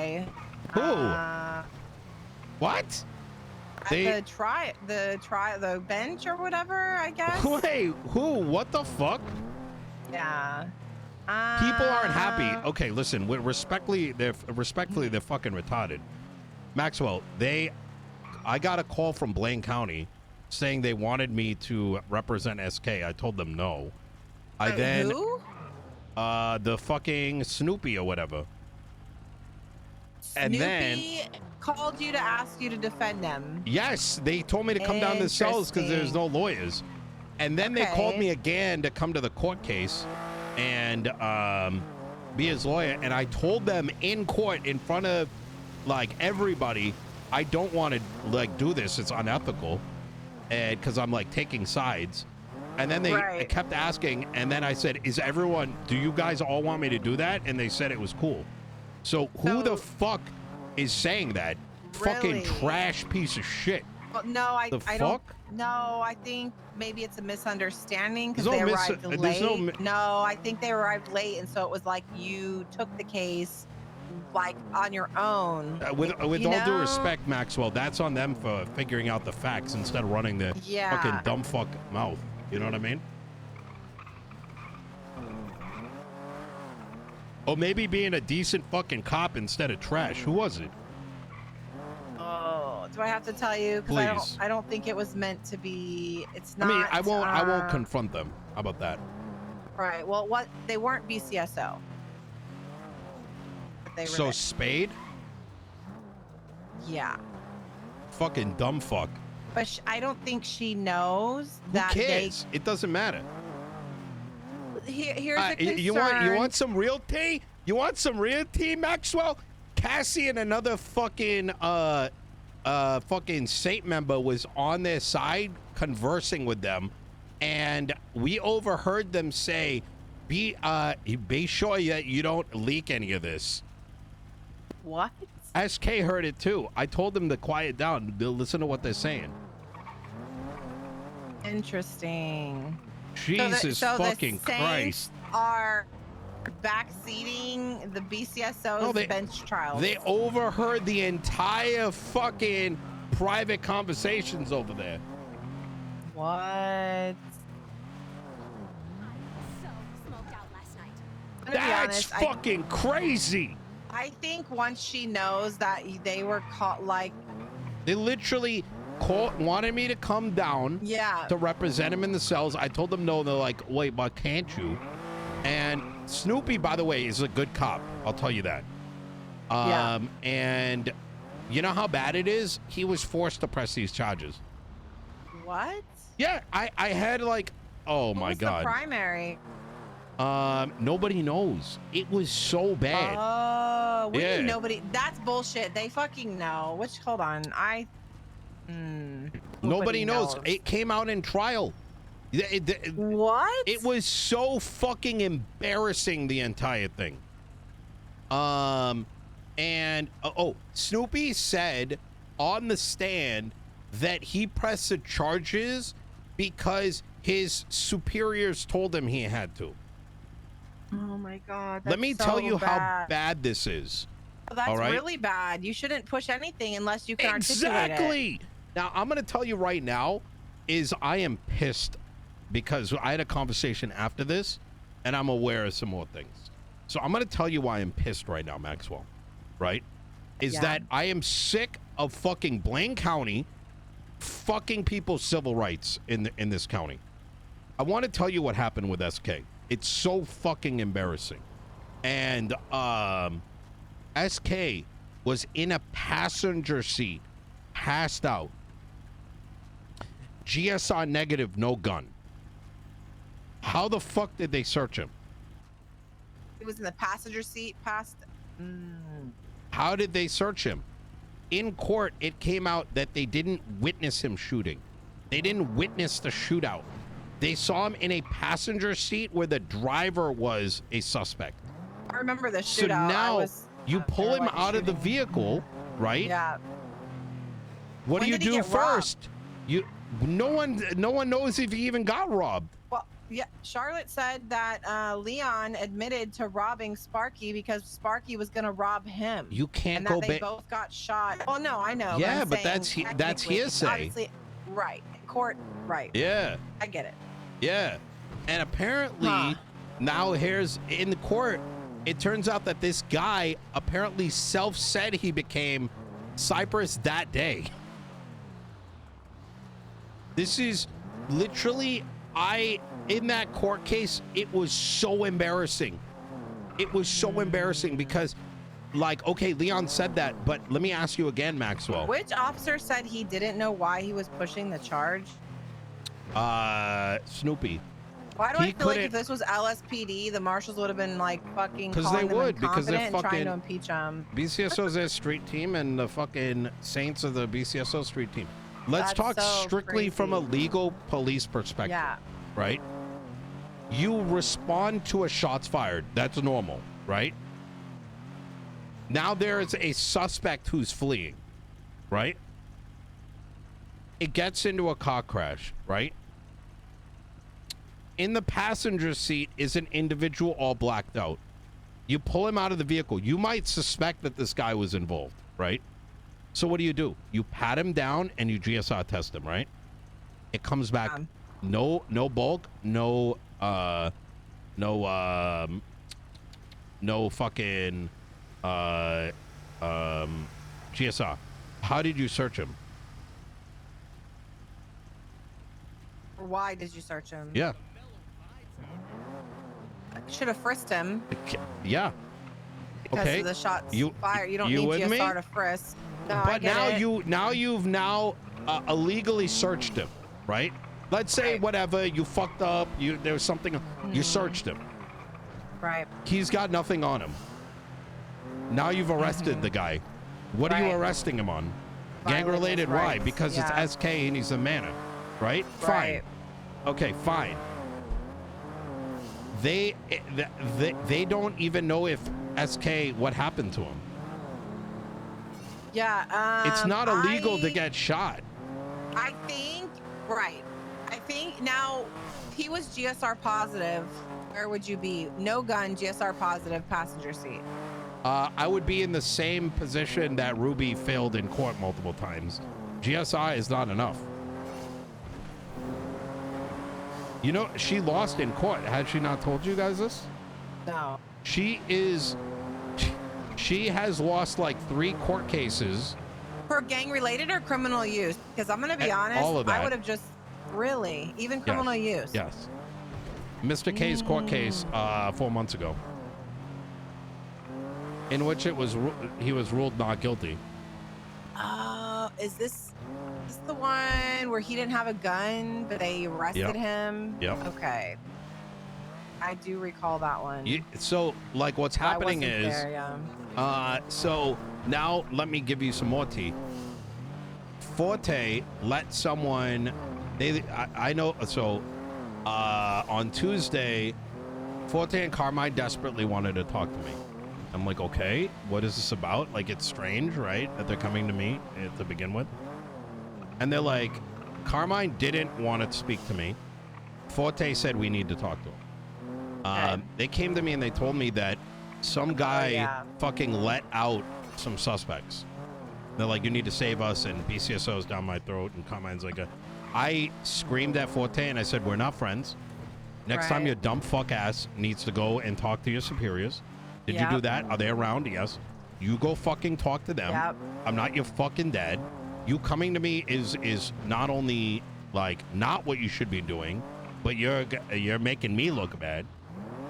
guy. Who? What? The bench or whatever, I guess. Wait, who? What the fuck? Yeah. People aren't happy. Okay, listen. Respectfully, they're fucking retarded. Maxwell, I got a call from Blaine County saying they wanted me to represent SK. I told them no. Who? The fucking Snoopy or whatever. And then called you to ask you to defend them. Yes, they told me to come down to the cells because there's no lawyers. And then they called me again to come to the court case and be his lawyer. And I told them in court in front of like everybody, I don't want to like do this. It's unethical. And because I'm like taking sides. And then they kept asking. And then I said, do you guys all want me to do that? And they said it was cool. So who the fuck is saying that? Really? Fucking trash piece of shit. Well, no, I don't. No, I think maybe it's a misunderstanding because they arrived late. No, I think they arrived late, and so it was like you took the case like on your own. With all due respect, Maxwell, that's on them for figuring out the facts instead of running their fucking dumb fuck mouth. You know what I mean? Or maybe being a decent fucking cop instead of trash. Who was it? Oh, do I have to tell you? Because I don't think it was meant to be. It's not. I mean, I won't confront them. How about that? Right. Well, they weren't BCSO. So Spade? Yeah. Fucking dumb fuck. But I don't think she knows that. Who cares? It doesn't matter. Here's the concern. You want some real tea? You want some real tea, Maxwell? Cassie and another fucking fucking Saint member was on their side conversing with them, and we overheard them say, be sure that you don't leak any of this. What? SK heard it too. I told them to quiet down. They'll listen to what they're saying. Interesting. Jesus fucking Christ. Are backseating the BCSO's bench trials. They overheard the entire fucking private conversations over there. What? That's fucking crazy. I think once she knows that they were caught, like, they literally wanted me to come down to represent him in the cells. I told them no. They're like, wait, but can't you? And Snoopy, by the way, is a good cop. I'll tell you that. And you know how bad it is? He was forced to press these charges. What? Yeah, I had like, oh my God. The primary? Nobody knows. It was so bad. Oh, nobody. That's bullshit. They fucking know. Hold on. Nobody knows. It came out in trial. What? It was so fucking embarrassing, the entire thing. And Snoopy said on the stand that he pressed the charges because his superiors told him he had to. Oh my God. Let me tell you how bad this is. Well, that's really bad. You shouldn't push anything unless you can articulate it. Exactly. Now, I'm going to tell you right now is I am pissed because I had a conversation after this and I'm aware of some more things. So I'm going to tell you why I'm pissed right now, Maxwell, right? Is that I am sick of fucking Blaine County fucking people's civil rights in this county. I want to tell you what happened with SK. It's so fucking embarrassing. And SK was in a passenger seat, passed out. GSR negative, no gun. How the fuck did they search him? He was in the passenger seat, How did they search him? In court, it came out that they didn't witness him shooting. They didn't witness the shootout. They saw him in a passenger seat where the driver was a suspect. I remember the shootout. So now you pull him out of the vehicle, right? Yeah. What do you do first? No one knows if he even got robbed. Well, Yeah, Charlotte said that Leon admitted to robbing Sparky because Sparky was going to rob him. You can't and go that they both got shot. Well, no, I know. Yeah, but that's hearsay. Obviously, right. Court, right. Yeah. I get it. Yeah. And apparently, now here's in the court, it turns out that this guy apparently self-said he became Cypress that day. This is literally, in that court case, it was so embarrassing. It was so embarrassing because, like, okay, Leon said that, but let me ask you again, Maxwell. Which officer said he didn't know why he was pushing the charge? Snoopy. Why do I feel like if this was LSPD, the marshals would have been like fucking calling them incompetent and trying to impeach them? BCSO's their street team, and the fucking Saints of the BCSO street team. Let's talk strictly from a legal police perspective. Yeah. Right? You respond to a shots fired. That's normal, right? Now there is a suspect who's fleeing, right? It gets into a car crash, right? In the passenger seat is an individual all blacked out. You pull him out of the vehicle. You might suspect that this guy was involved, right? So what do? You pat him down and you GSR test him, right? It comes back no bulk, no fucking GSR. How did you search him? Why did you search him? Yeah. Should have frisked him. Yeah. Because okay. of the shots fired. You don't need GSR to frisk. No, but you've illegally searched him, right? Let's say whatever, you fucked up, there was something, you searched him. Right. He's got nothing on him. Now you've arrested the guy. What are you arresting him on? Gang-related. Why? Because it's SK and he's a manor, right? Fine. Okay, fine. They don't even know if SK, what happened to him. Yeah. It's not illegal to get shot. I think, I think now he was GSR positive. Where would you be? No gun, GSR positive, passenger seat. I would be in the same position that Ruby failed in court multiple times. GSI is not enough. You know, she lost in court. Had she not told you guys this? No. She has lost like 3 court cases. For gang related or criminal use? Because I'm going to be honest, all of that. I would have just even criminal use. Yes. Mr. K's court case 4 months ago, in which he was ruled not guilty. Is this the one where he didn't have a gun, but they arrested him? Yep. Okay. I do recall that one. So, like, what's happening is, so now let me give you some more tea. Forte let someone, I know, so on Tuesday, Forte and Carmine desperately wanted to talk to me. I'm like, okay, what is this about? Like, it's strange, right, that they're coming to me to begin with. And they're like, Carmine didn't want to speak to me. Forte said we need to talk to him. They came to me and they told me that some guy fucking let out some suspects. They're like, you need to save us, and BCSO's down my throat, and Carmine's like, I screamed at Forte and I said, we're not friends. Next time your dumb fuck ass needs to go and talk to your superiors. Did you do that? Are they around? Yes. You go fucking talk to them. I'm not your fucking dad. You coming to me is not only like not what you should be doing, but you're making me look bad.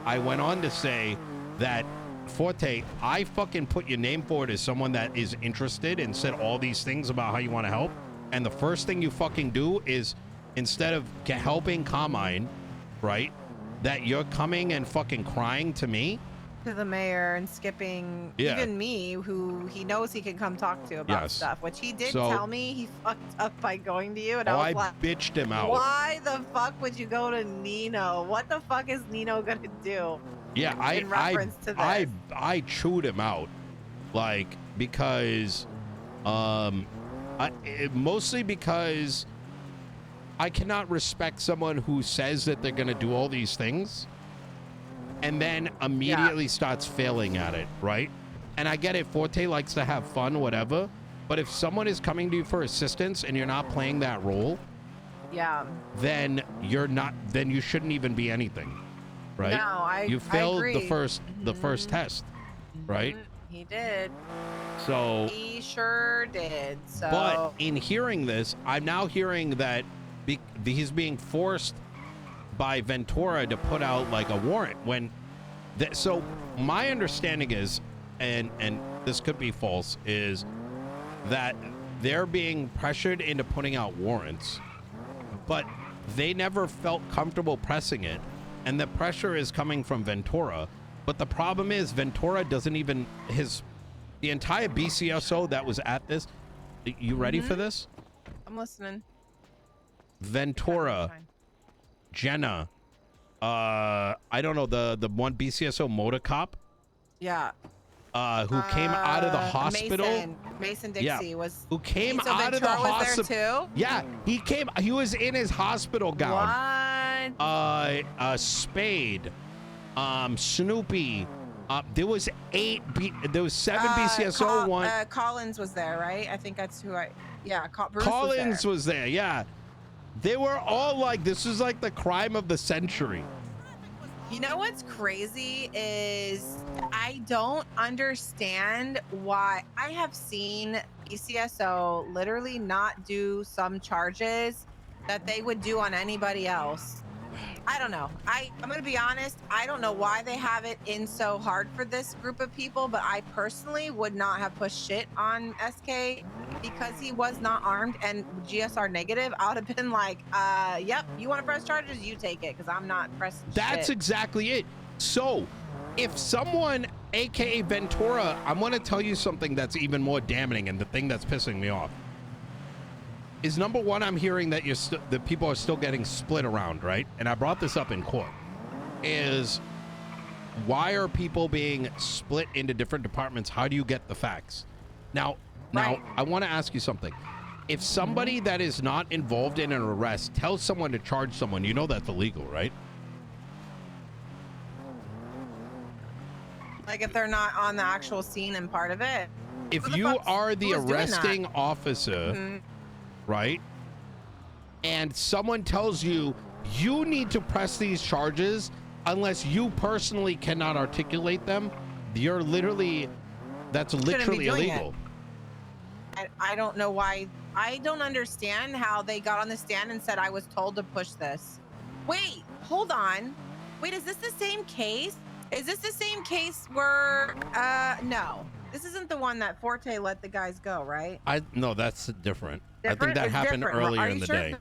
I went on to say that, Forte, I fucking put your name forward as someone that is interested and said all these things about how you want to help. And the first thing you fucking do is, instead of helping Carmine, right, that you're coming and fucking crying to me. To the mayor and skipping even me, who he knows he can come talk to about stuff, which he did tell me he fucked up by going to you. And I was like, bitched him out. Why the fuck would you go to Nino? What the fuck is Nino gonna do? Yeah, I chewed him out, like, because mostly because I cannot respect someone who says that they're going to do all these things and then immediately starts failing at it, right? And I get it, Forte likes to have fun, whatever, but if someone is coming to you for assistance and you're not playing that role, then you shouldn't even be anything, right? No, you failed I agree. the first test, right? He did. So he sure did. So, but in hearing this, I'm now hearing that he's being forced by Ventura to put out like a warrant when so my understanding is, and this could be false, is that they're being pressured into putting out warrants, but they never felt comfortable pressing it, and the pressure is coming from Ventura. But the problem is Ventura doesn't even the entire BCSO that was at this. You ready for this? I'm listening. Ventura, Jenna, I don't know, the one BCSO motor cop. Yeah. Who came out of the hospital. Mason Dixie was. Who came out of the hospital. Yeah, he was in his hospital gown. What? Spade, Snoopy. There was 7 BCSO one. Collins was there, right? I think that's who Bruce Collins was there. Yeah. They were all like, this is like the crime of the century. You know what's crazy is I don't understand why I have seen BCSO literally not do some charges that they would do on anybody else. I don't know. I'm going to be honest. I don't know why they have it in so hard for this group of people, but I personally would not have pushed shit on SK because he was not armed and GSR negative. I would have been like, yep, you want to press charges? You take it because I'm not pressing That's shit. Exactly it. So if someone, AKA Ventura, I'm going to tell you something that's even more damning, and the thing that's pissing me off is, number one, I'm hearing that the people are still getting split around, right? And I brought this up in court. Is why are people being split into different departments? How do you get the facts? Now, I want to ask you something. If somebody that is not involved in an arrest tells someone to charge someone, you know that's illegal, right? Like if they're not on the actual scene and part of it. If you are the arresting officer, right, and someone tells you you need to press these charges unless you personally cannot articulate them, you're literally, that's literally illegal. I don't know why. I don't understand how they got on the stand and said I was told to push this. Wait, hold on. Wait, is this the same case? Is this the same case where no, this isn't the one that Forte let the guys go, right? No, that's different. I think that happened earlier in the day.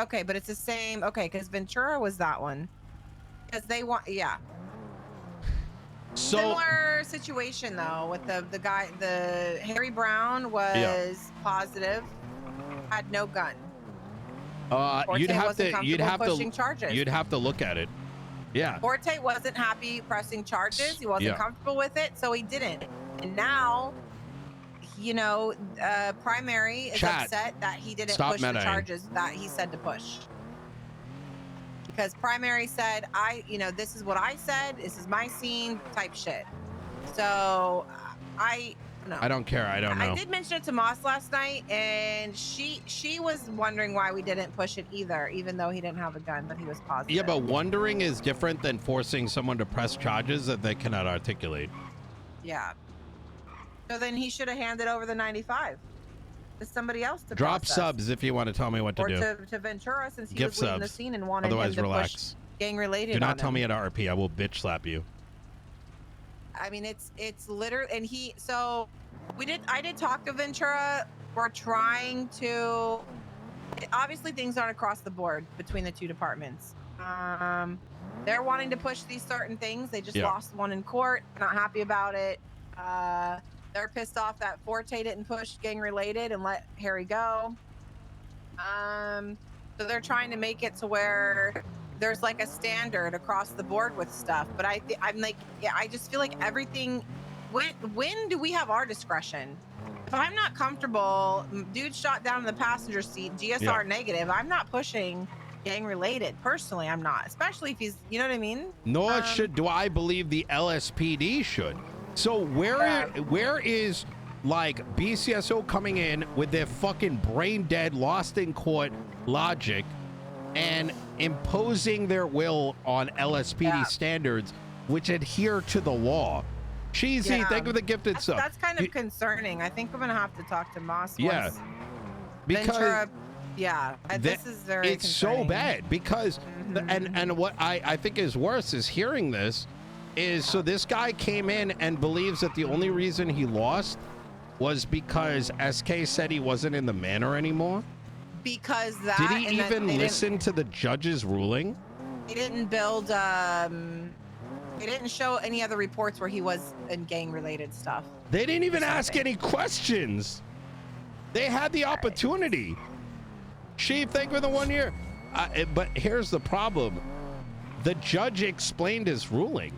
Okay, but it's the same. Okay, because Ventura was that one. Because they want, So, similar situation though with the guy. The Harry Brown was positive, had no gun. You'd have charges. You'd have to look at it. Yeah. Forte wasn't happy pressing charges. He wasn't comfortable with it, so he didn't. And now, you know, Primary is upset that he didn't push the charges that he said to push. Because Primary said, this is what I said. This is my scene type shit. So I don't care. I don't know. I did mention it to Moss last night, and she was wondering why we didn't push it either, even though he didn't have a gun, but he was positive. Yeah, but wondering is different than forcing someone to press charges that they cannot articulate. Yeah. So then he should have handed over the 95 to somebody else to drop process. Subs if you want to tell me what to do. Or to Ventura, since he was leaving the scene and wanted Otherwise, him to relax. push gang-related. Do not tell me at RP. I will bitch slap you. I mean, it's literally, and I did talk to Ventura. We're trying to, obviously things aren't across the board between the two departments. They're wanting to push these certain things. They just lost one in court. Not happy about it. They're pissed off that Forte didn't push gang related and let Harry go. So they're trying to make it to where there's like a standard across the board with stuff. But I'm like, I just feel like everything when do we have our discretion? If I'm not comfortable, dude shot down in the passenger seat, GSR negative, I'm not pushing gang related. Personally, I'm not, especially if he's, you know what I mean? Nor do I believe the LSPD should. So where is like BCSO coming in with their fucking brain dead, lost in court logic and imposing their will on LSPD standards, which adhere to the law? Cheesy, thank you for the gifted sub. That's kind of concerning. I think we're gonna have to talk to Moss. Yeah, because Ventura, this is very it's concerning. so bad because and what I think is worse is hearing this is so this guy came in and believes that the only reason he lost was because SK said he wasn't in the manor anymore. Because that did he even listen to the judge's ruling? He didn't build they didn't show any other reports where he was in gang related stuff. They didn't even ask any questions. They had the opportunity. Chief, thank you for the 1 year. But here's the problem. The judge explained his ruling,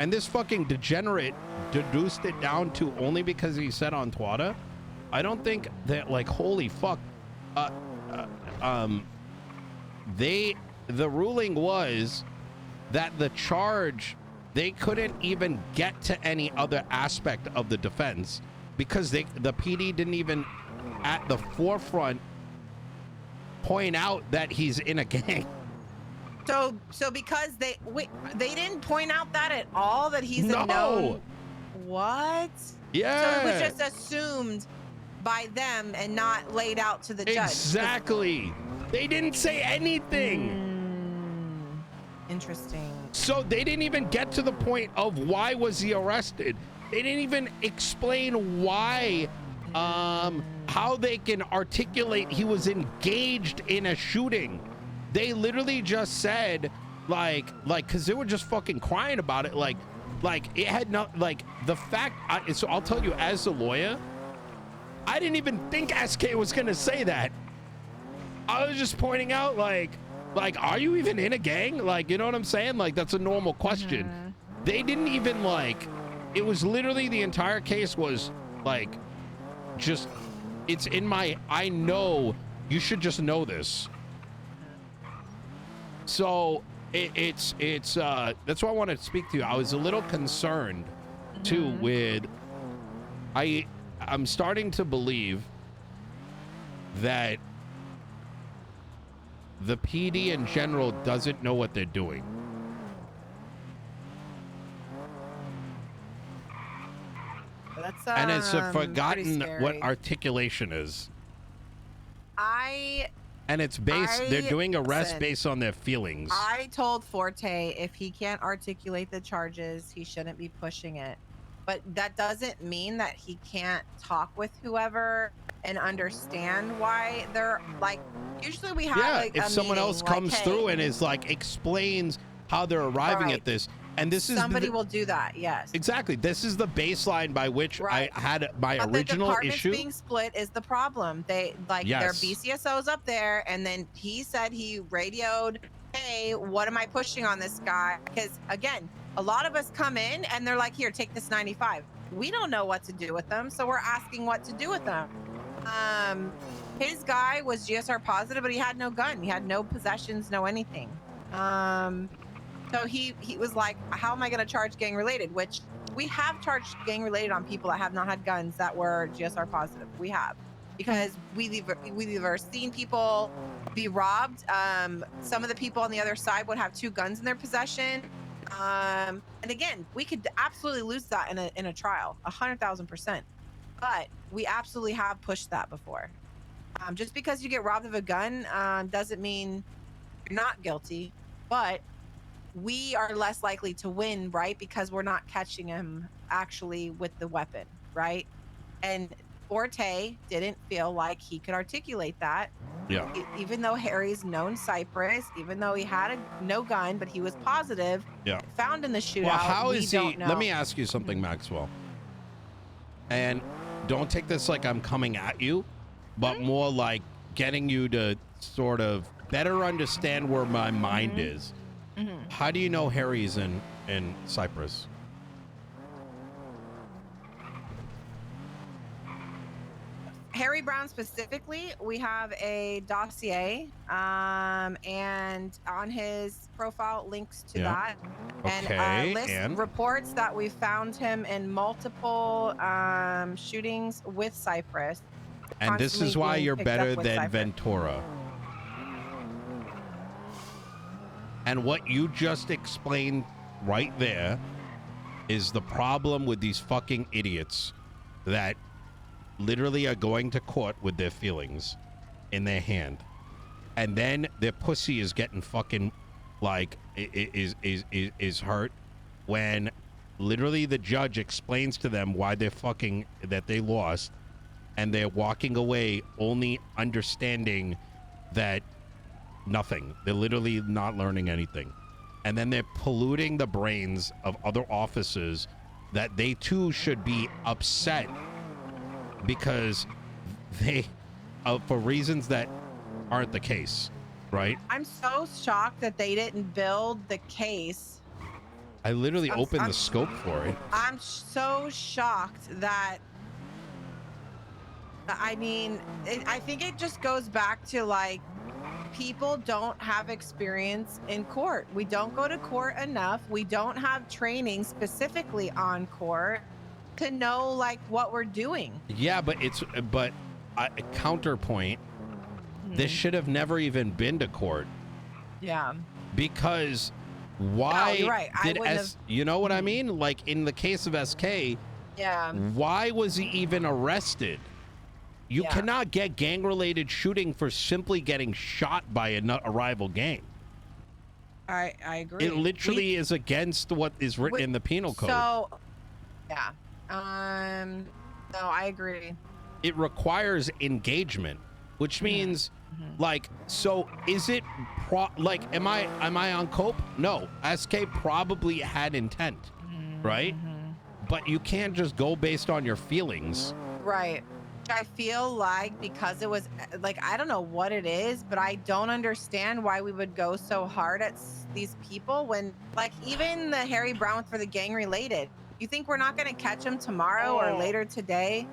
and this fucking degenerate deduced it down to only because he said on Twitter. I don't think that, like, holy fuck. The ruling was that the charge, they couldn't even get to any other aspect of the defense because the PD didn't even at the forefront point out that he's in a gang. So because they didn't point out that at all, that he's a known. What? Yeah. So it was just assumed by them and not laid out to the judge. Exactly. They didn't say anything. Interesting. So they didn't even get to the point of why was he arrested. They didn't even explain why, how they can articulate he was engaged in a shooting. They literally just said, like, because they were just fucking crying about it. Like it had not, like, the fact, so I'll tell you, as a lawyer, I didn't even think SK was going to say that. I was just pointing out, like, are you even in a gang? Like, you know what I'm saying? Like, that's a normal question. They didn't even, like, it was literally the entire case was, like, just, it's in my, I know, you should just know this. So, it's that's why I wanted to speak to you. I was a little concerned, too, with, I'm starting to believe that the PD in general doesn't know what they're doing. That's and it's forgotten what articulation is. And it's based, they're doing arrests based on their feelings. I told Forte if he can't articulate the charges, he shouldn't be pushing it. But that doesn't mean that he can't talk with whoever and understand why they're, like, usually we have like if a someone meeting, else comes through and is like explains how they're arriving at this, and this somebody will do that. Yes, exactly. This is the baseline by which I had my original the issue. Being split is the problem. They their BCSOs up there, and then he said he radioed, "Hey, what am I pushing on this guy?" Because again, a lot of us come in and they're like, "Here, take this 95." We don't know what to do with them, so we're asking what to do with them. His guy was GSR positive, but he had no gun. He had no possessions, no anything. So he was like, how am I going to charge gang related? Which we have charged gang related on people that have not had guns that were GSR positive. We have, because we've either seen people be robbed. Some of the people on the other side would have 2 guns in their possession. And again, we could absolutely lose that in a trial, 100,000%. But we absolutely have pushed that before. Just because you get robbed of a gun doesn't mean you're not guilty, but we are less likely to win, right? Because we're not catching him actually with the weapon, right? And Forte didn't feel like he could articulate that. Yeah. Even though Harry's known Cypress, even though he had no gun, but he was positive, found in the shootout. Well, how is he? Know. Let me ask you something, Maxwell. And don't take this like I'm coming at you, but more like getting you to sort of better understand where my mind is. How do you know Harry's in Cyprus? Harry Brown specifically, we have a dossier, and on his profile links to that, and lists reports that we found him in multiple shootings with Cypress. And this is why you're better than Ventura. And what you just explained right there is the problem with these fucking idiots that literally are going to court with their feelings in their hand, and then their pussy is getting fucking like is hurt when literally the judge explains to them why they're fucking that they lost, and they're walking away only understanding that nothing. They're literally not learning anything, and then they're polluting the brains of other officers that they too should be upset because they for reasons that aren't the case, right? I'm so shocked that they didn't build the case. I literally opened the scope for it. I'm so shocked that, I mean, I think it just goes back to like, people don't have experience in court. We don't go to court enough. We don't have training specifically on court to know like what we're doing. Yeah, but a counterpoint, this should have never even been to court. Yeah. Because why you're right. You know what I mean? Like in the case of SK, yeah. Why was he even arrested? You cannot get gang-related shooting for simply getting shot by a rival gang. I agree. It literally is against what is written in the penal code. So, yeah. No, I agree. It requires engagement, which means, like, so is it like, am I on cope? No, SK probably had intent, right? But you can't just go based on your feelings. Right. I feel like because it was like, I don't know what it is, but I don't understand why we would go so hard at these people when, like, even the Harry Brown for the gang related. You think we're not going to catch him tomorrow or later today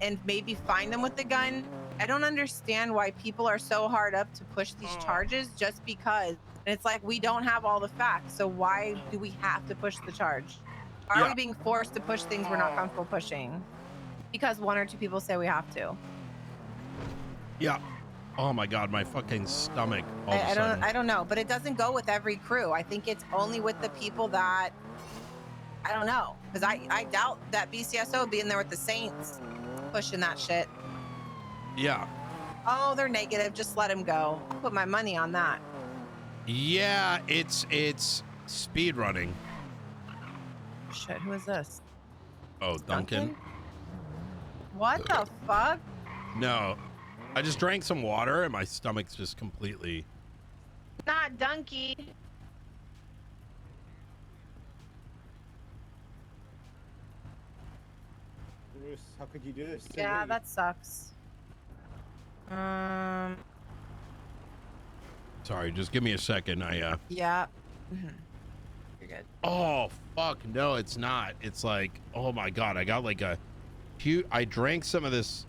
and maybe find him with the gun? I don't understand why people are so hard up to push these charges just because. And it's like, we don't have all the facts. So why do we have to push the charge? Why are we being forced to push things we're not comfortable pushing? Because one or two people say we have to. Yeah. Oh my God, my fucking stomach. I don't know, but it doesn't go with every crew. I think it's only with the people that, I don't know, because I doubt that BCSO being there with the Saints pushing that shit. Yeah. Oh, they're negative. Just let them go. I'll put my money on that. Yeah, it's speed running. Shit, who is this? Oh, Duncan? What the fuck? No, I just drank some water and my stomach's just completely. Not Dunky. Bruce, how could you do this? Yeah, that sucks. Sorry, just give me a second. Yeah. You're good. Oh fuck, no, it's not. It's like, oh my God, I got like a huge. I drank some of this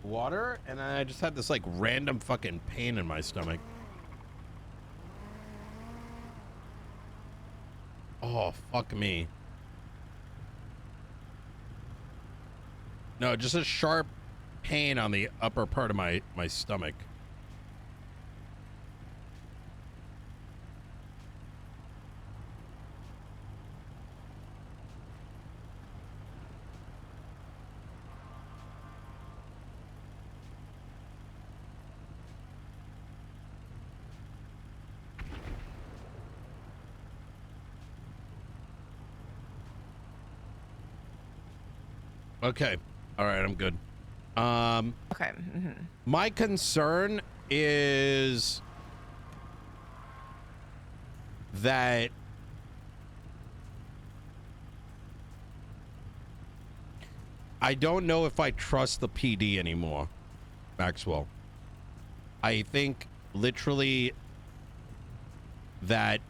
water and I just had this like random fucking pain in my stomach. Oh fuck me. No, just a sharp pain on the upper part of my stomach. Okay. All right, I'm good. Okay. My concern is that I don't know if I trust the PD anymore, Maxwell. I think literally that,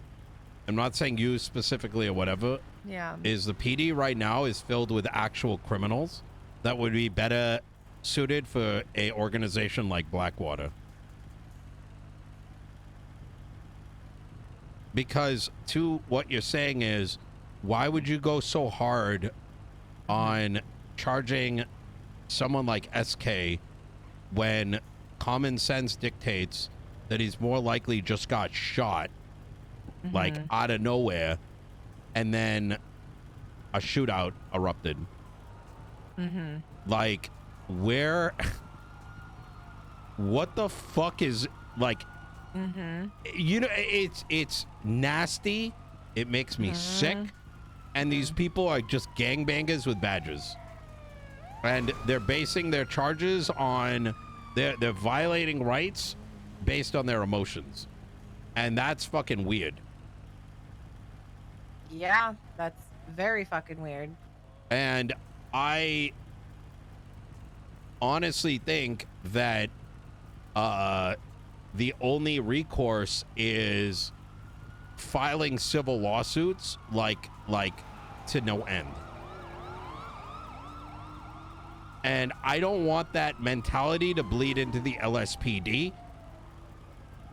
I'm not saying you specifically or whatever, yeah, is the PD right now is filled with actual criminals that would be better suited for a organization like Blackwater. Because to what you're saying is, why would you go so hard on charging someone like SK when common sense dictates that he's more likely just got shot like out of nowhere, and then a shootout erupted? Like, where what the fuck is, like, you know, it's nasty. It makes me sick. And these people are just gangbangers with badges, and they're basing their charges on they're violating rights based on their emotions, and that's fucking weird. Yeah, that's very fucking weird. And I honestly think that the only recourse is filing civil lawsuits like to no end. And I don't want that mentality to bleed into the LSPD,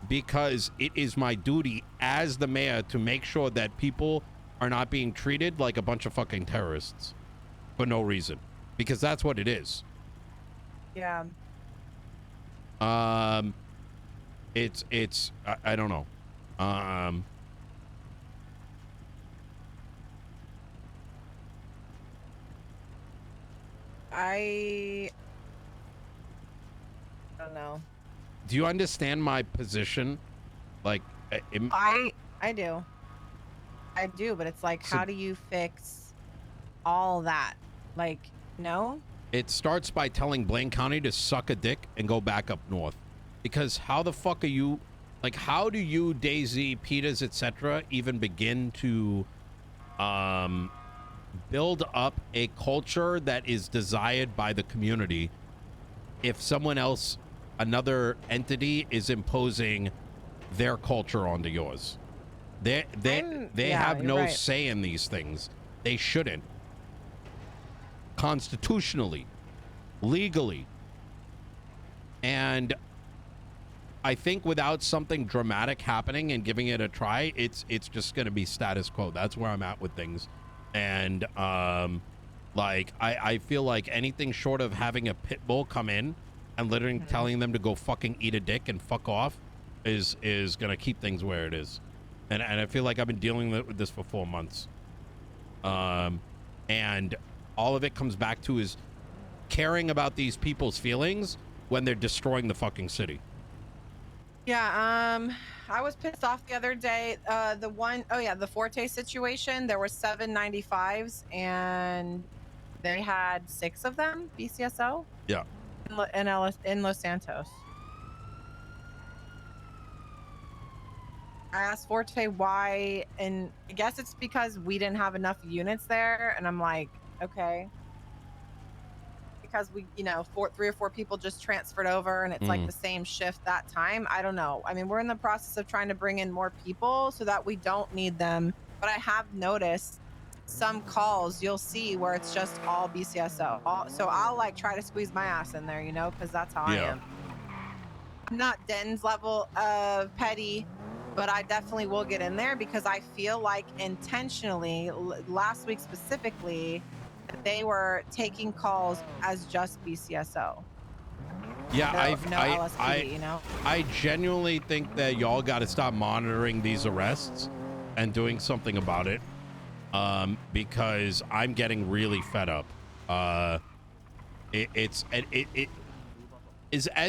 because it is my duty as the mayor to make sure that people are not being treated like a bunch of fucking terrorists for no reason, because that's what it is. Yeah. It's I don't know. I don't know. Do you understand my position? Like, I do. I do, but it's like, So- how do you fix all that? Like, no? it starts by telling Blaine County to suck a dick and go back up north. Because how the fuck are you, like, how do you, Daisy, Peters, etc., even begin to build up a culture that is desired by the community if someone else, another entity, is imposing their culture onto yours? They have no right. say in these things. They shouldn't. Constitutionally, legally. And I think without something dramatic happening and giving it a try, it's just going to be status quo. That's where I'm at with things. And like, I feel like anything short of having a pit bull come in and literally telling them to go fucking eat a dick and fuck off is going to keep things where it is. And I feel like I've been dealing with this for 4 months. And all of it comes back to is caring about these people's feelings when they're destroying the fucking city. Yeah, I was pissed off the other day. The Forte situation, there were 795s and they had 6 of them, BCSO. Yeah. In Los Santos. I asked Forte why, and I guess it's because we didn't have enough units there, and I'm like, okay. Because we, 3 or 4 people just transferred over, and it's like the same shift that time. I don't know. I mean, we're in the process of trying to bring in more people so that we don't need them. But I have noticed some calls you'll see where it's just all BCSO. So I'll like try to squeeze my ass in there, because that's how I am. I'm not Den's level of petty, but I definitely will get in there because I feel like intentionally, last week specifically, they were taking calls as just BCSO. Yeah, no LSPD, I genuinely think that y'all got to stop monitoring these arrests and doing something about it, because I'm getting really fed up. Is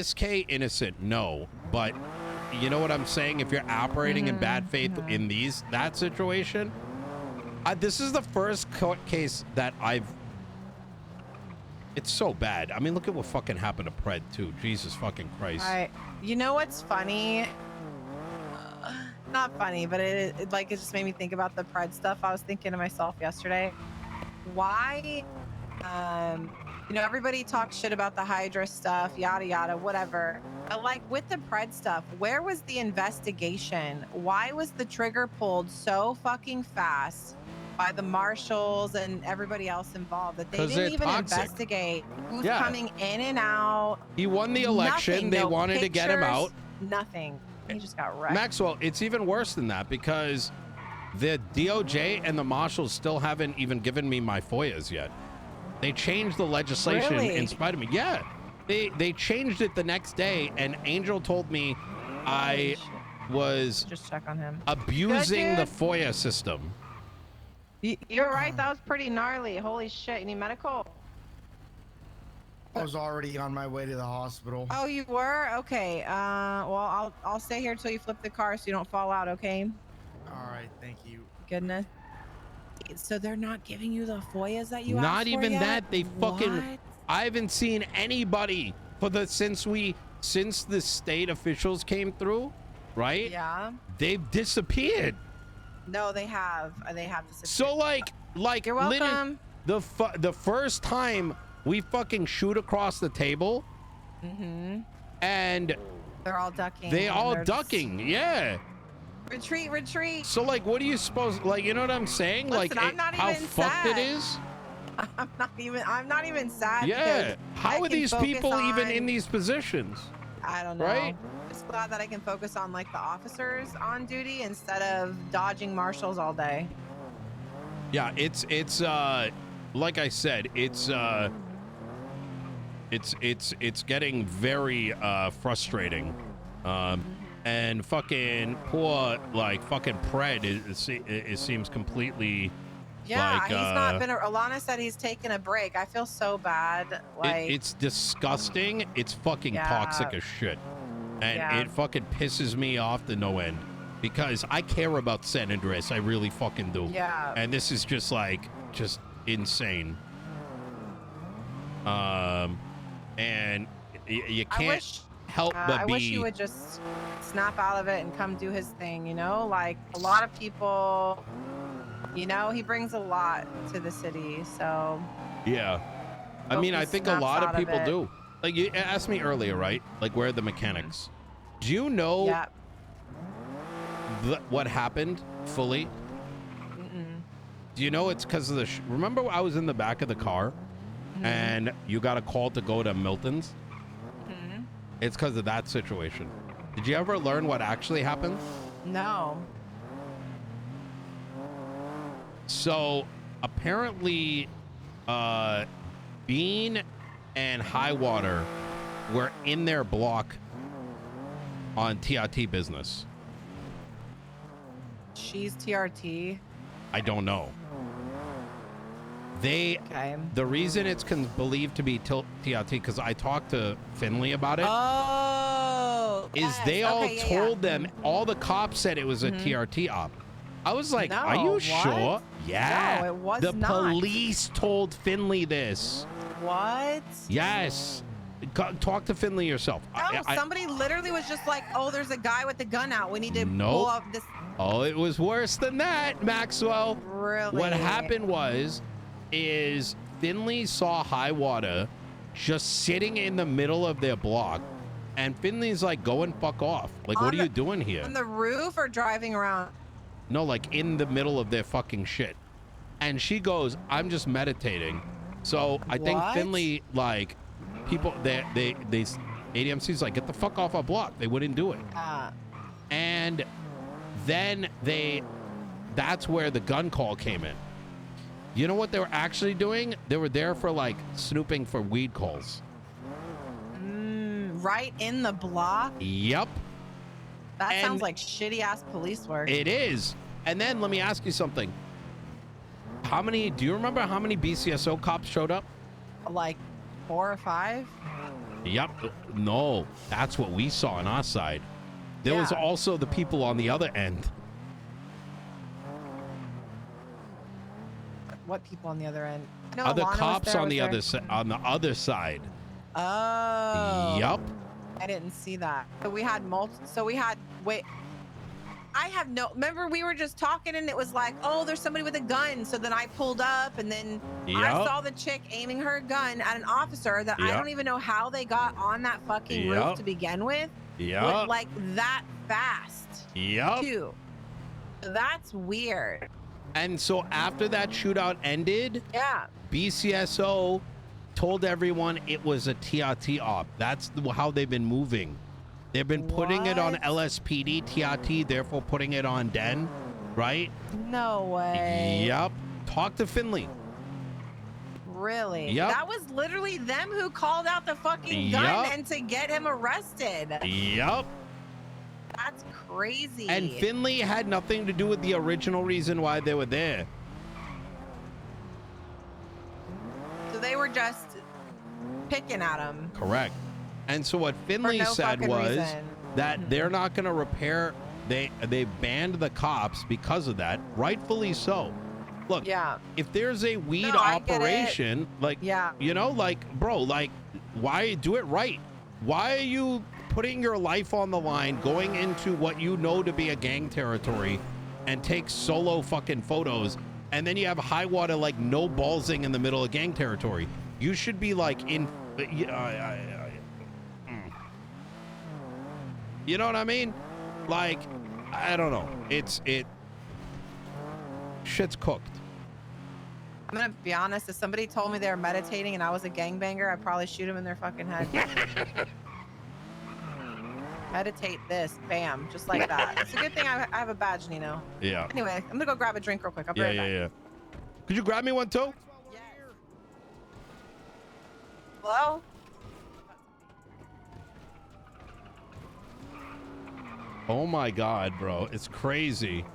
SK innocent? No, but you know what I'm saying? If you're operating in bad faith in that situation, this is the first court case that it's so bad. I mean, look at what fucking happened to Pred too. Jesus fucking Christ. You know what's funny? Not funny, but it just made me think about the Pred stuff. I was thinking to myself yesterday, why, everybody talks shit about the Hydra stuff, yada, yada, whatever. But like with the Pred stuff, where was the investigation? Why was the trigger pulled so fucking fast by the marshals and everybody else involved that they didn't even investigate who's coming in and out. He won the election. Nothing, they no wanted pictures, to get him out. Nothing. He just got wrecked. Maxwell, it's even worse than that because the DOJ and the marshals still haven't even given me my FOIAs yet. They changed the legislation in spite of me. Yeah, they changed it the next day, and Angel told me I was just check on him abusing the FOIA system. You're right. That was pretty gnarly. Holy shit. You need medical? I was already on my way to the hospital. Oh, you were? Okay. Well, I'll stay here till you flip the car so you don't fall out, okay? All right, thank you. Goodness. So they're not giving you the FOIAs that you asked for Not even yet? that. They fucking... What? I haven't seen anybody for the since the state officials came through, right? Yeah. They've disappeared. No, they have. They have disappeared. So like you're welcome. The first time we fucking shoot across the table, and they're all ducking. They all ducking, yeah. Retreat, retreat. So like, what do you suppose? Like, you know what I'm saying? Listen, like, I'm not how even fucked sad. it is. I'm not even sad. Yeah. How are these people even in these positions? I don't know. Right? Just glad that I can focus on like the officers on duty instead of dodging marshals all day. Yeah, it's like I said, it's getting very frustrating. And fucking poor fucking Pred it seems completely he's not been Alana said he's taken a break. I feel so bad. Like it's disgusting. It's fucking toxic as shit. And it fucking pisses me off to no end because I care about San Andreas. I really fucking do. Yeah. And this is just insane. And you can't help but I be. wish he would just snap out of it and come do his thing, you know? Like a lot of people, you know, he brings a lot to the city, so. Yeah. I mean, I think a lot of people do. Like you asked me earlier, right? Like where are the mechanics? Do you know what happened fully? Do you know it's because of the remember I was in the back of the car and you got a call to go to Milton's? It's because of that situation. Did you ever learn what actually happened? No. So apparently Bean and Highwater were in their block on TRT business. She's TRT. I don't know. The reason it's believed to be TRT, because I talked to Finley about it. Oh, is they all told them, all the cops said it was a TRT op. I was like, are you sure? Yeah. No, it was the not. police told Finley this. What? Yes. Talk to Finley yourself. No, somebody literally was just like, oh, there's a guy with the gun out. We need to pull up this. Oh, it was worse than that, Maxwell. Really? What happened is Finley saw Highwater just sitting in the middle of their block, and Finley's like, go and fuck off. Like, what are you doing here? On the roof or driving around? No, like in the middle of their fucking shit. And she goes, I'm just meditating. So I think Finley, like, people, they ADMC's like, get the fuck off our block. They wouldn't do it. And then that's where the gun call came in. You know what they were actually doing? They were there for like snooping for weed calls. Right in the block? Yep. That sounds like shitty ass police work. It is. And then let me ask you something. Do you remember how many BCSO cops showed up? Like 4 or 5? Yep. No, that's what we saw on our side. There was also the people on the other end. What people on the other end? No, other Alana cops on the other side. Oh. Yup. I didn't see that. So we had remember we were just talking and it was like, oh, there's somebody with a gun. So then I pulled up and then I saw the chick aiming her gun at an officer that I don't even know how they got on that fucking roof to begin with. Yeah. Like that fast. Yep. Too. That's weird. And so after that shootout ended, Yeah. BCSO told everyone it was a TRT op. That's how they've been moving. They've been putting it on What? LSPD, TRT, therefore putting it on Den, right? No way. Yep. Talk to Finley. Really? Yep. That was literally them who called out the fucking gun and to get him arrested. Yep. That's crazy. And Finley had nothing to do with the original reason why they were there. So they were just picking at him. Correct. And so what Finley said was that they're not going to repair. They banned the cops because of that, rightfully so. Look, if there's a weed operation, like, you know, like, bro, like, why do it right? Why are you putting your life on the line, going into what you know to be a gang territory and take solo fucking photos, and then you have high water, like no ballsing in the middle of gang territory? You should be like in, you know what I mean? Like, I don't know. Shit's cooked. I'm gonna be honest, if somebody told me they were meditating and I was a gangbanger, I'd probably shoot them in their fucking head. Meditate this, bam, just like that. It's a good thing I have a badge, Nino. Yeah. Anyway, I'm gonna go grab a drink real quick. I'll be right back. Yeah. Could you grab me one too? Yes. Hello? Oh my God, bro. It's crazy.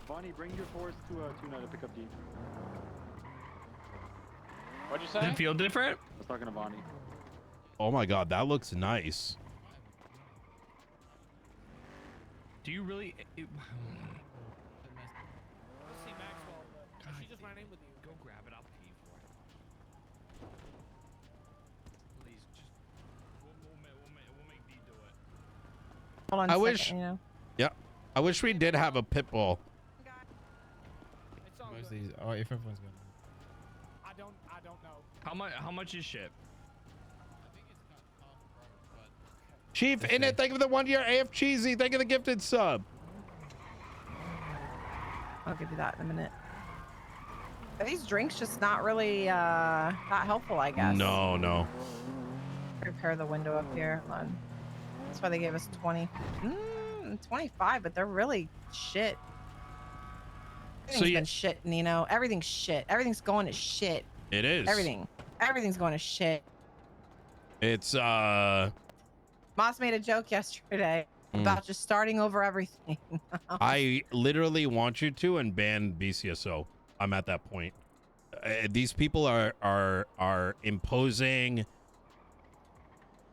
Bonnie, bring your force to Tuna to pick up Dean. What'd you say? Does it feel different? I was talking to Bonnie. Oh my God, that looks nice. Do you really? See Maxwell, but she just ran in with you. Go grab it. I'll pay for it. Please, just we'll make D do it. Hold on I a wish. second, Nino. Yeah, I wish we did have a pit bull. It's all Most of good. these, oh, your friend one's good. I don't know. How much is ship? Chief, in it, thank you for the 1 year AF Cheesy. Thank you for the gifted sub. I'll give you that in a minute. Are these drinks just not really not helpful, I guess? No. Repair the window up here. Hold on. That's why they gave us 20. 25, but they're really shit. Everything's been shit, Nino. Everything's shit. Everything's going to shit. It is. Everything's going to shit. It's Moss made a joke yesterday about just starting over everything. I literally want you to and ban BCSO. I'm at that point. These people are imposing.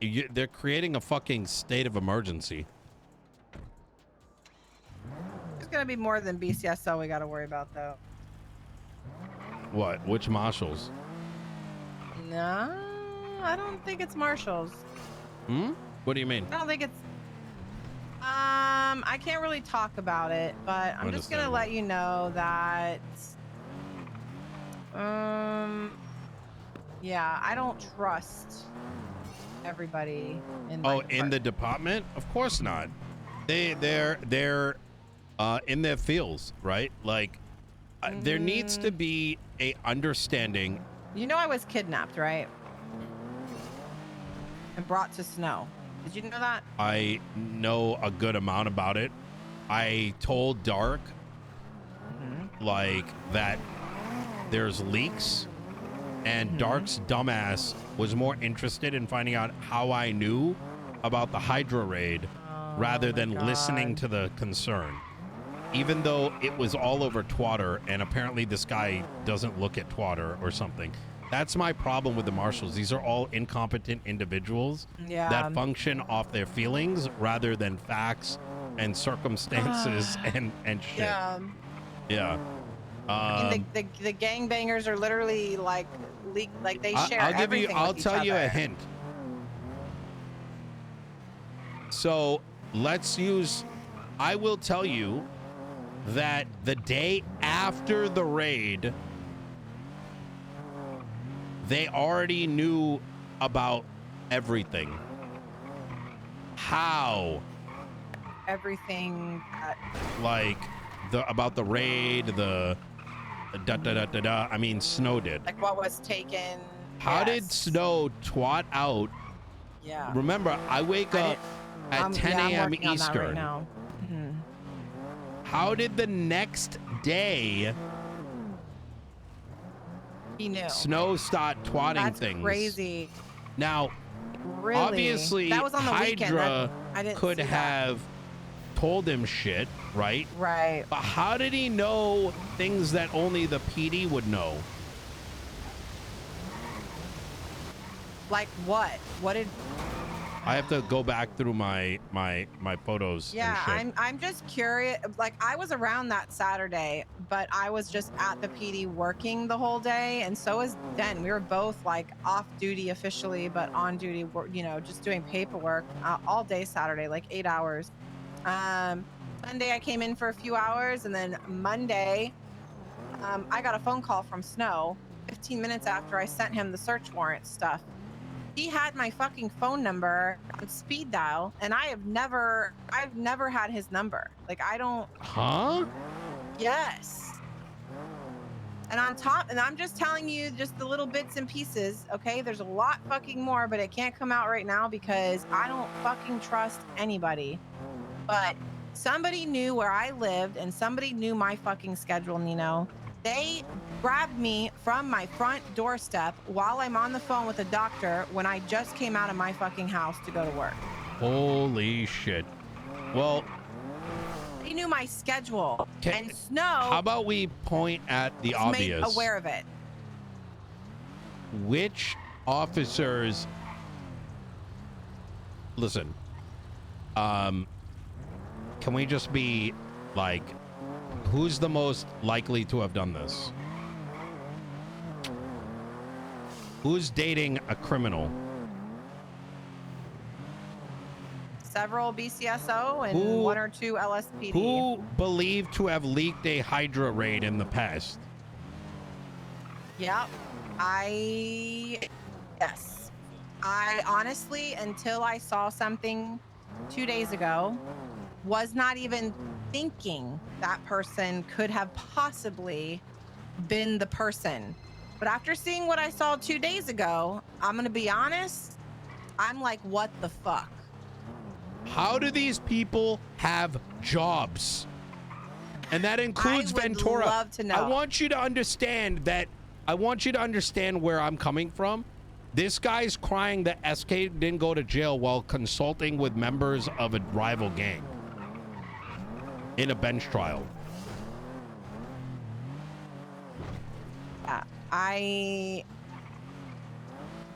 They're creating a fucking state of emergency. There's gonna be more than BCSO we gotta worry about, though. What? Which marshals? No, I don't think it's marshals. What do you mean? I don't think it's. I can't really talk about it, but I'm just gonna let you know that. Yeah, I don't trust everybody in. In the department? Of course not. They're in their fields, right? Like, there needs to be a understanding. You know, I was kidnapped, right? And brought to Snow. Did you know that? I know a good amount about it. I told Dark, like, that there's leaks, and Dark's dumbass was more interested in finding out how I knew about the Hydra raid rather than listening to the concern. Even though it was all over Twatter, and apparently this guy doesn't look at Twatter or something. That's my problem with the marshals. These are all incompetent individuals that function off their feelings rather than facts and circumstances and shit. Yeah. I mean, the gangbangers are literally like they share everything. I'll tell you a hint. So I will tell you that the day after the raid, they already knew about everything. How? Everything. Like, about the raid, the da da da da da. I mean, Snow did. Like what was taken. How did Snow twat out? Yeah. Remember, I wake up at 10 a.m. Eastern. Right now. How did the next day He knew. Snow start twatting That's things? Crazy. Now, Really? obviously, that was on the Hydra weekend. could have told him shit, right? Right. But how did he know things that only the PD would know? Like what? What did? I have to go back through my photos. Yeah, and shit. I'm just curious. Like I was around that Saturday, but I was just at the PD working the whole day, and so is Den. We were both like off duty officially, but on duty, you know, just doing paperwork all day Saturday, like 8 hours. Sunday I came in for a few hours, and then Monday, I got a phone call from Snow 15 minutes after I sent him the search warrant stuff. He had my fucking phone number on speed dial, and I've never had his number. Like I don't. Huh? Yes. And on top, and I'm just telling you just the little bits and pieces, okay? There's a lot fucking more, but it can't come out right now because I don't fucking trust anybody. But somebody knew where I lived, and somebody knew my fucking schedule, Nino. They grabbed me from my front doorstep while I'm on the phone with a doctor when I just came out of my fucking house to go to work. Holy shit. Well, they knew my schedule. And Snow, how about we point at the obvious? Made aware of it. Which officers? Listen. Can we just be like, who's the most likely to have done this? Who's dating a criminal? Several BCSO and 1 or 2 LSPD. Who believed to have leaked a Hydra raid in the past? Yep. Yes. I honestly, until I saw something 2 days ago, was not even thinking that person could have possibly been the person. But after seeing what I saw 2 days ago, I'm gonna be honest, I'm like, what the fuck? How do these people have jobs? And that includes Ventura. Love to know. I want you to understand that. I want you to understand where I'm coming from. This guy's crying that SK didn't go to jail while consulting with members of a rival gang in a bench trial.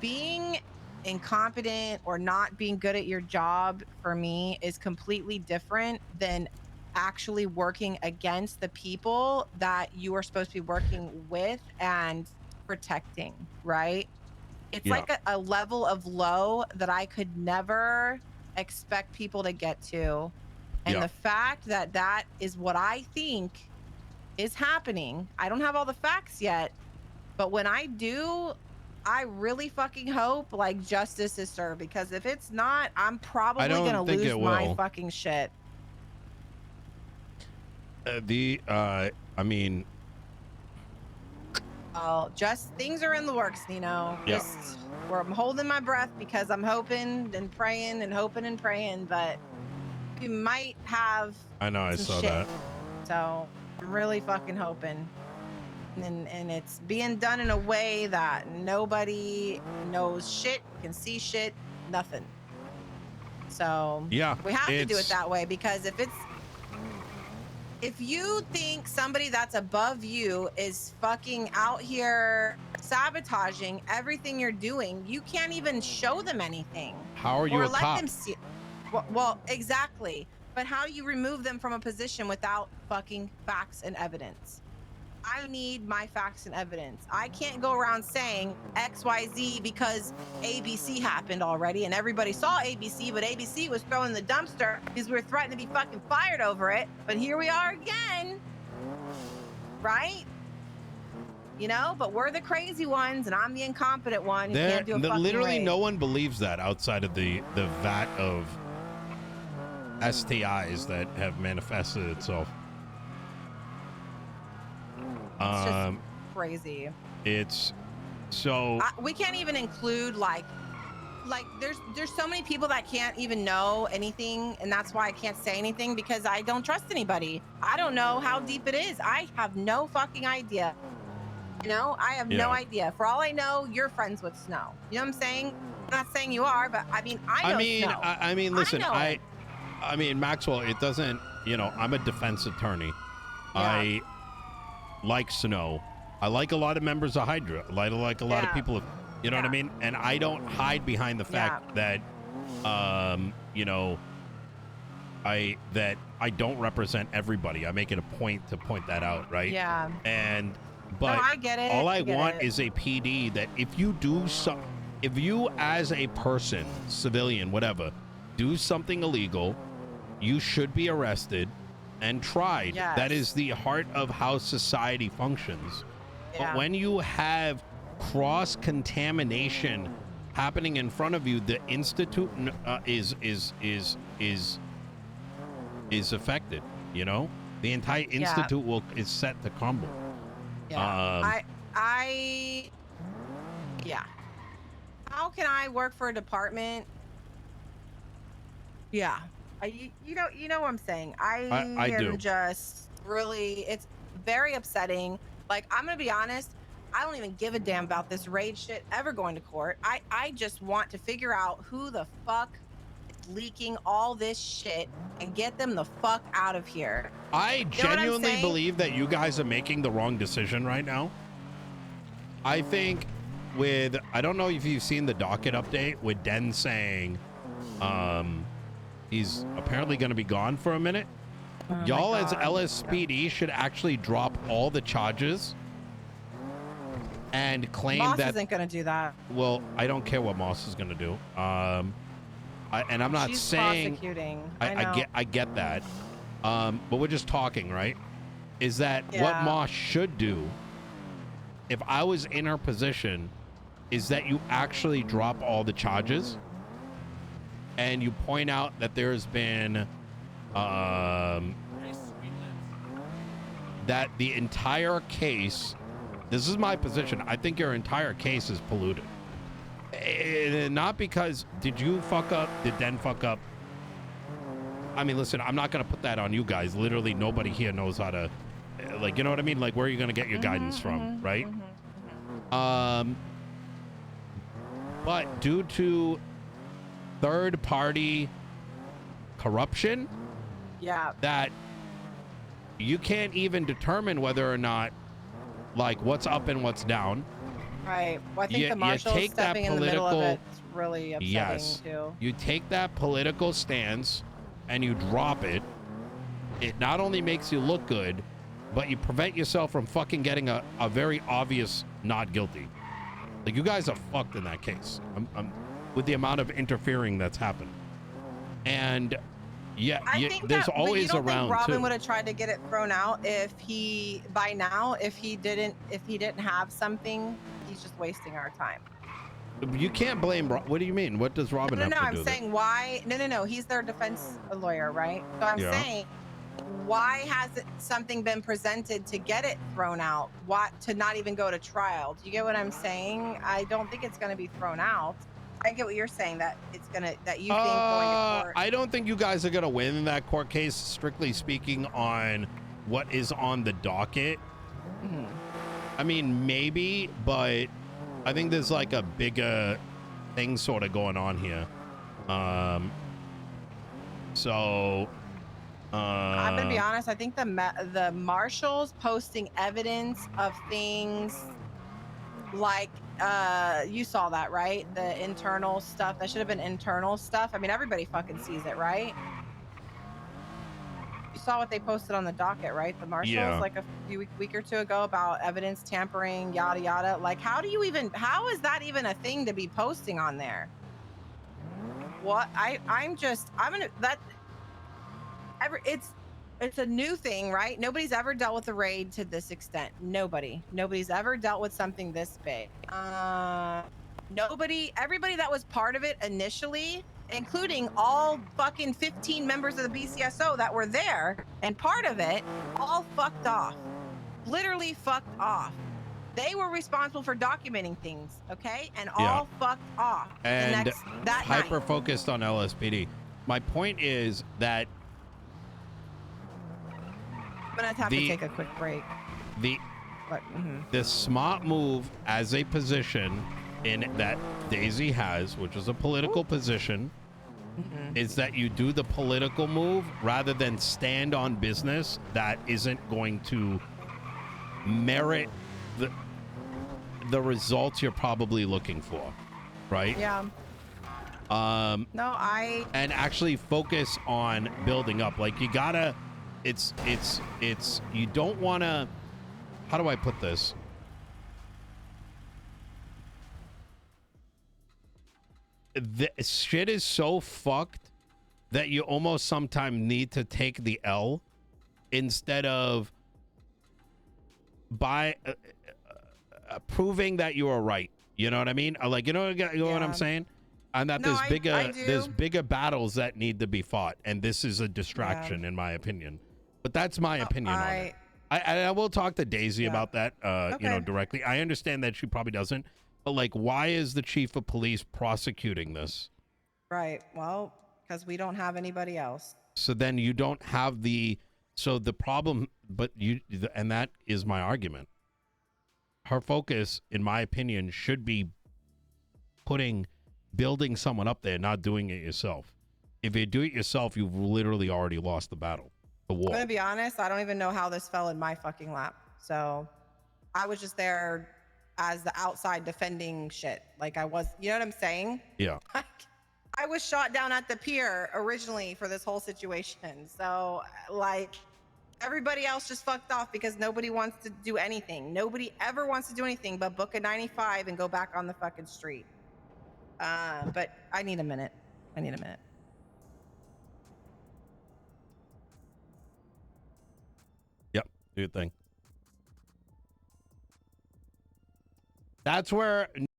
Being incompetent or not being good at your job for me is completely different than actually working against the people that you are supposed to be working with and protecting, right? It's like a level of low that I could never expect people to get to. And the fact that that is what I think is happening, I don't have all the facts yet, but when I do, I really fucking hope like justice is served, because if it's not, I'm probably gonna lose my fucking shit. I mean, just things are in the works, Nino. Yeah. Just where I'm holding my breath because I'm hoping and praying and hoping and praying, but we might have. I know, I saw shit. that. So I'm really fucking hoping. And it's being done in a way that nobody knows shit, can see shit, nothing. So yeah, we have to do it that way, because if you think somebody that's above you is fucking out here sabotaging everything you're doing, you can't even show them anything. How are you a cop? Them see. Well, exactly. But how do you remove them from a position without fucking facts and evidence? I need my facts and evidence. I can't go around saying XYZ because ABC happened already and everybody saw ABC, but ABC was thrown in the dumpster because we were threatened to be fucking fired over it. But here we are again, right? You know, but we're the crazy ones and I'm the incompetent one who can't do a fucking literally raid. No one believes that outside of the vat of STIs that have manifested itself. It's just crazy. It's so we can't even include like there's so many people that can't even know anything, and that's why I can't say anything, because I don't trust anybody. I don't know how deep it is. I have no fucking idea. You know, I have no idea. For all I know, you're friends with Snow. You know what I'm saying? I'm not saying you are, but I mean, I know Snow. I mean, listen, I mean, Maxwell, it doesn't, you know, I'm a defense attorney. Yeah. I like Snow. I like a lot of members of Hydra. I like a lot of people, you know what I mean? And I don't hide behind the fact that, you know, I don't represent everybody. I make it a point to point that out, right? Yeah. But no, I get it. all I want is a PD that if you do some, if you as a person, civilian, whatever, do something illegal, you should be arrested and tried. Yes. That is the heart of how society functions. Yeah. But when you have cross-contamination happening in front of you, the institute is affected. You know, the entire institute is set to crumble. Yeah. Yeah. How can I work for a department? Yeah. You know what I'm saying. I am do. Just really, it's very upsetting. Like, I'm gonna be honest, I don't even give a damn about this raid shit ever going to court. I just want to figure out who the fuck is leaking all this shit and get them the fuck out of here. I genuinely believe that you guys are making the wrong decision right now. I think I don't know if you've seen the docket update with Den saying he's apparently going to be gone for a minute. Y'all as LSPD should actually drop all the charges and claim Moss that isn't going to do that. Well, I don't care what Moss is going to do. And I'm not She's saying prosecuting. I get that. But we're just talking, right? Is that what Moss should do if I was in her position is that you actually drop all the charges and you point out that there's been that the entire case, this is my position, I think your entire case is polluted. Not because did you fuck up, did Den fuck up? I mean, listen, I'm not gonna put that on you guys. Literally nobody here knows how to, like, you know what I mean? Like, where are you gonna get your guidance from, right? But due to third-party corruption, that you can't even determine whether or not, like, what's up and what's down. Right. Well, I think the marshals stepping in the middle of it is really upsetting too. You take that political stance and you drop it. It not only makes you look good, but you prevent yourself from fucking getting a very obvious not guilty. Like, you guys are fucked in that case. I'm with the amount of interfering that's happened. And there's always around. Think Robin would have tried to get it thrown out if he didn't have something. He's just wasting our time. You can't blame. What do you mean? What does Robin have to do? I'm saying why? No. He's their defense lawyer, right? So I'm saying, why hasn't something been presented to get it thrown out? What to not even go to trial? Do you get what I'm saying? I don't think it's going to be thrown out. I get what you're saying, that it's gonna, that you think going to court. I don't think you guys are gonna win that court case, strictly speaking, on what is on the docket. I mean, maybe, but I think there's like a bigger thing sort of going on here. So I'm gonna be honest, I think the marshals posting evidence of things like you saw that, right? The internal stuff that should have been internal stuff. I mean, everybody fucking sees it, right? You saw what they posted on the docket, right? The marshals, like a week or two ago, about evidence tampering, yada yada. Like, how is that even a thing to be posting on there? What it's a new thing, right? Nobody's ever dealt with a raid to this extent. Nobody's ever dealt with something this big. Everybody that was part of it initially, including all fucking 15 members of the BCSO that were there and part of it, all fucked off. literally fucked off. They were responsible for documenting things, okay? And Yeah. all fucked off. And that hyper night. focused on LSPD. My point is that I'm gonna have to take a quick break. The smart move as a position in that Daisy has, which is a political position, is that you do the political move rather than stand on business that isn't going to merit the results you're probably looking for, right? Yeah. And actually focus on building up. Like you gotta, it's you don't want to. How do I put this? The shit is so fucked that you almost sometimes need to take the L instead of proving that you are right. You know what I mean? Like, you know what I'm saying? And that there's bigger battles that need to be fought, and this is a distraction in my opinion. But that's my opinion on it. I will talk to Daisy about that, you know, directly. I understand that she probably doesn't, but like, why is the chief of police prosecuting this? Right. Well, because we don't have anybody else. So then you don't have the problem, but and that is my argument. Her focus, in my opinion, should be building someone up there, not doing it yourself. If you do it yourself, you've literally already lost the battle. The war. I'm gonna be honest, I don't even know how this fell in my fucking lap. So I was just there as the outside defending shit. Like I was, you know what I'm saying? Yeah. I was shot down at the pier originally for this whole situation. So like everybody else just fucked off because nobody wants to do anything. Nobody ever wants to do anything but book a 95 and go back on the fucking street. But I need a minute. Yep, do your thing. That's where